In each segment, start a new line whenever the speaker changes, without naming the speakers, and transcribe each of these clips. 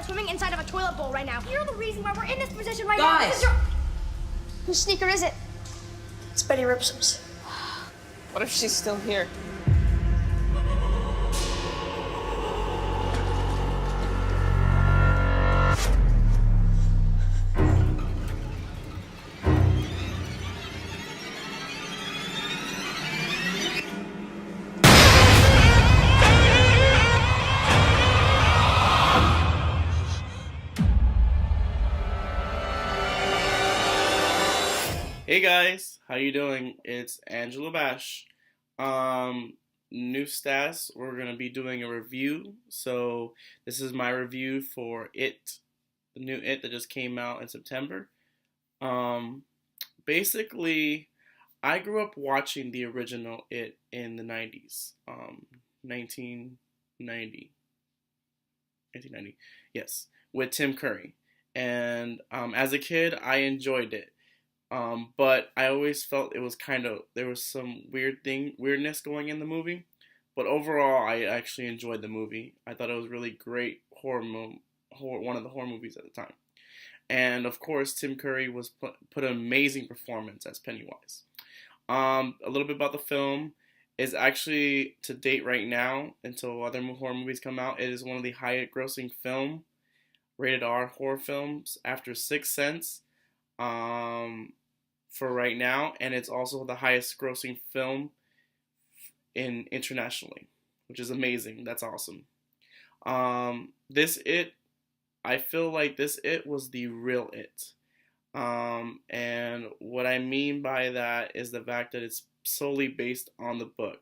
are swimming inside of a toilet bowl right now. You're the reason why we're in this position right now.
Guys!
Whose sneaker is it? It's Betty Ripsom's.
What if she's still here?
Hey guys, how you doing? It's Angelo Bash. New stats, we're gonna be doing a review. So this is my review for It, the new It that just came out in September. Basically, I grew up watching the original It in the 90s, 1990, yes, with Tim Curry. And as a kid, I enjoyed it. But I always felt it was there was some weirdness going in the movie. But overall, I actually enjoyed the movie. I thought it was really great one of the horror movies at the time. And of course, Tim Curry was put an amazing performance as Pennywise. A little bit about the film is actually to date right now, until other horror movies come out, it is one of the highest grossing rated R horror films after Sixth Sense. For right now, and it's also the highest grossing film internationally, which is amazing. That's awesome. I feel like this It was the real It. And what I mean by that is the fact that it's solely based on the book.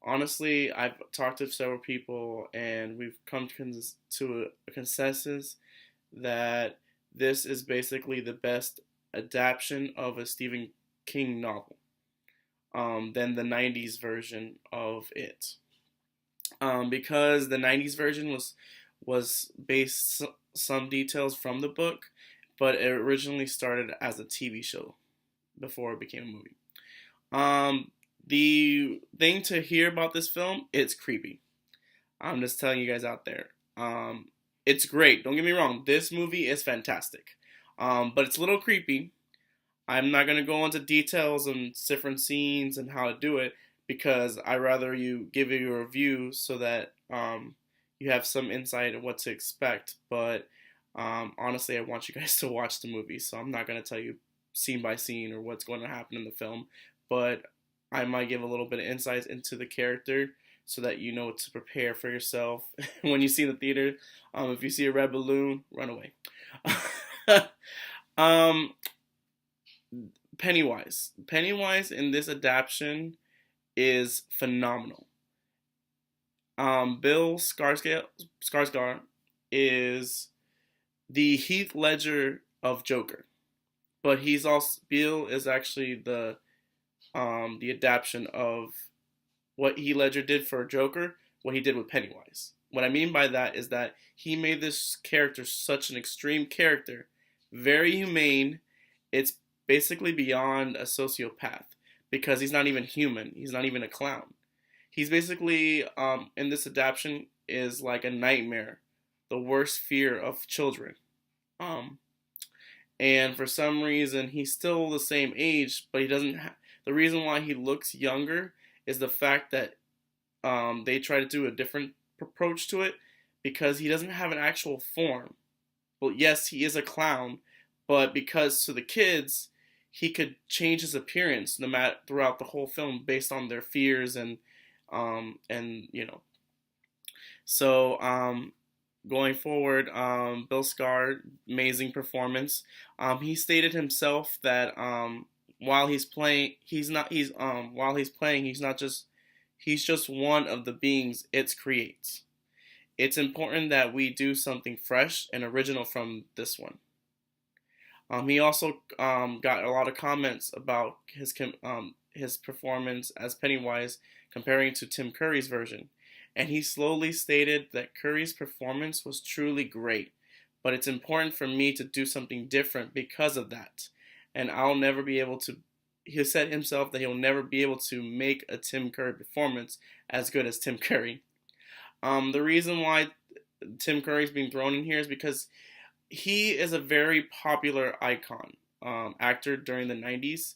Honestly, I've talked to several people and we've come to a consensus that this is basically the best adaptation of a Stephen King novel than the 90s version of It. Because the 90s version was based some details from the book, but it originally started as a TV show before it became a movie. The thing to hear about this film, it's creepy. I'm just telling you guys out there. It's great. Don't get me wrong. This movie is fantastic. But it's a little creepy. I'm not going to go into details on different scenes and how to do it because I'd rather give you a review so that you have some insight of what to expect. But honestly, I want you guys to watch the movie, so I'm not going to tell you scene by scene or what's going to happen in the film. But I might give a little bit of insights into the character so that you know what to prepare for yourself when you see the theater. If you see a red balloon, run away. Pennywise in this adaptation is phenomenal. Bill Skarsgård is the Heath Ledger of Joker, but Bill is actually the adaptation of what Heath Ledger did for Joker, what he did with Pennywise. What I mean by that is that he made this character such an extreme character, very humane. It's basically beyond a sociopath because he's not even human. He's not even a clown. He's basically, in this adaptation, is like a nightmare, the worst fear of children. And for some reason, he's still the same age, but he doesn't. The reason why he looks younger is the fact that they try to do a different approach to it because he doesn't have an actual form. Well, yes, he is a clown, but because to the kids, he could change his appearance throughout the whole film based on their fears and you know. So going forward, Bill Skarsgård, amazing performance. He stated himself that while he's playing, he's just one of the beings it creates. It's important that we do something fresh and original from this one. He also got a lot of comments about his performance as Pennywise comparing to Tim Curry's version. And he slowly stated that Curry's performance was truly great, but it's important for me to do something different because of that. And he said himself that he'll never be able to make a Tim Curry performance as good as Tim Curry. The reason why Tim Curry's being thrown in here is because he is a very popular icon, actor during the 90s,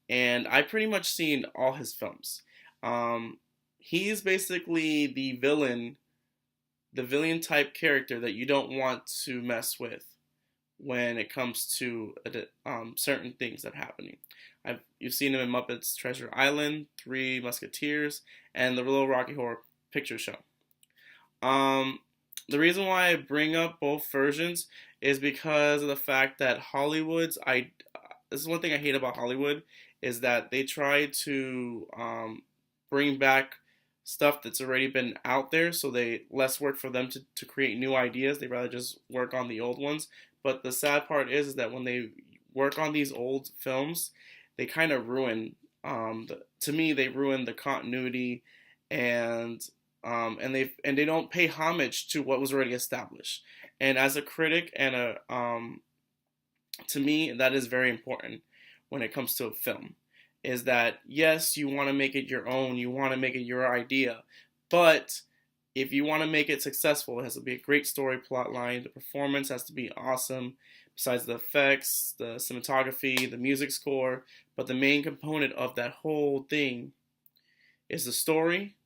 and I pretty much seen all his films. Um, he's basically the villain type character that you don't want to mess with when it comes to certain things that are happening. You've seen him in Muppets Treasure Island, Three Musketeers, and the Little Rocky Horror Picture Show. Um, the reason why I bring up both versions is because of the fact that this is one thing I hate about Hollywood is that they try to bring back stuff that's already been out there, so they less work for them to create new ideas. They rather just work on the old ones. But the sad part is that when they work on these old films, they kind of ruin. To me, they ruin the continuity, and they don't pay homage to what was already established. And as a critic to me, that is very important when it comes to a film. Is that yes, you want to make it your own, you want to make it your idea, but if you want to make it successful, it has to be a great story plot line. The performance has to be awesome. Besides the effects, the cinematography, the music score, but the main component of that whole thing is the story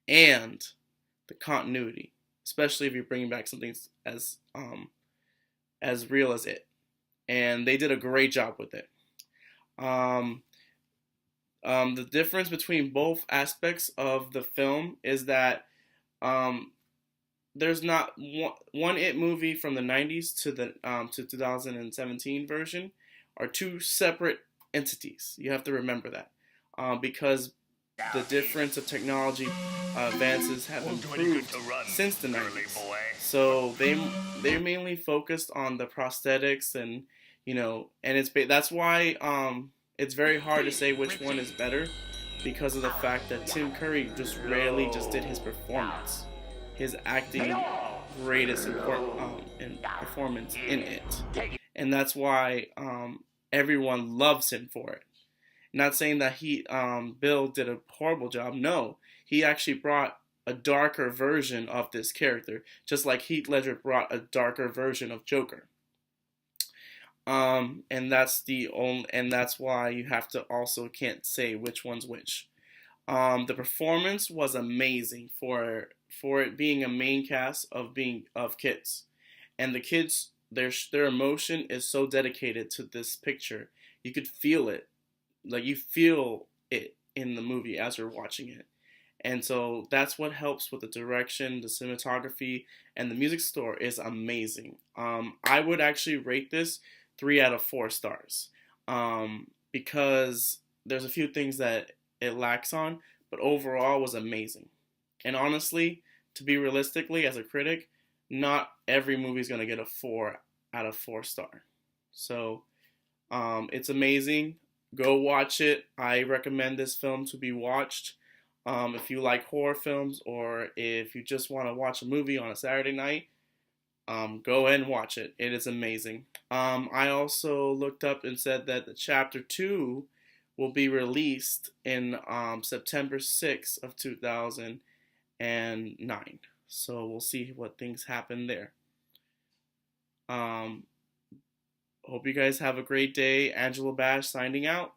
and the continuity. Especially if you're bringing back something as real as it, and they did a great job with it. Um, the difference between both aspects of the film is that um, there's not one It movie from the 90s to 2017 version are two separate entities. You have to remember that because the difference of technology advances have improved since the 90s. So they're mainly focused on the prosthetics and that's why it's very hard to say which one is better because of the fact that Tim Curry just rarely just did his performance, his acting greatest in performance in it, and that's why everyone loves him for it. Not saying that Bill did a horrible job. No, he actually brought a darker version of this character, just like Heath Ledger brought a darker version of Joker. And that's why you have to also can't say which one's which. The performance was amazing for it being a main cast of kids, and the kids their emotion is so dedicated to this picture. You could feel it, like you feel it in the movie as you're watching it, and so that's what helps with the direction, the cinematography, and the music score is amazing. I would actually rate this 3 out of 4 stars because there's a few things that it lacks on, but overall was amazing. And honestly, to be realistically as a critic, not every movie is going to get a 4 out of 4 star. So it's amazing. Go watch it. I recommend this film to be watched. If you like horror films or if you just want to watch a movie on a Saturday night, go ahead and watch it. It is amazing. I also looked up and said that the chapter 2 will be released in September 6th of 2009. So we'll see what things happen there. Hope you guys have a great day. Angelo Bash signing out.